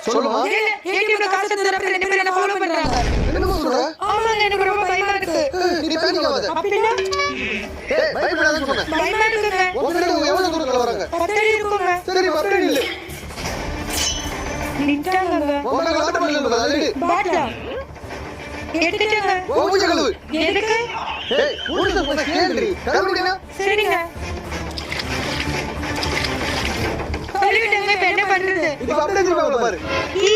சொல்லுமா. ஏடிஎம்ல காசு தரப்ப ரெண்டு பேரும் என்ன ஃபாலோ பண்றாங்க. என்னமா சொல்ற? ஆமாங்க எனக்கு ரொம்ப பயமா இருக்கு. நீ பேனிக் ஆகாத. அப்படினா ஏய் பயப்படாதன்னு சொன்னேன். பயமா இருக்குங்க. உன்கிட்ட எவ்வளவு தூரத்துல வராங்க? 10 அடி இருக்குங்க. சரி 10 அடி இல்ல. நின்ட்டாங்க. உன்ன காட்ட பண்ணல அடி. பாட்டா. எடுத்துட்டேங்க. ஓபுஜ கழுவு. எதுக்கு? ஏய் ஊர்ல போன கேள்வி. கழுவுடினா? சரிங்க. கழுவிட்டேங்க இப்ப என்ன பண்றது? இது அப்படியே திரும்ப பாரு. ஈ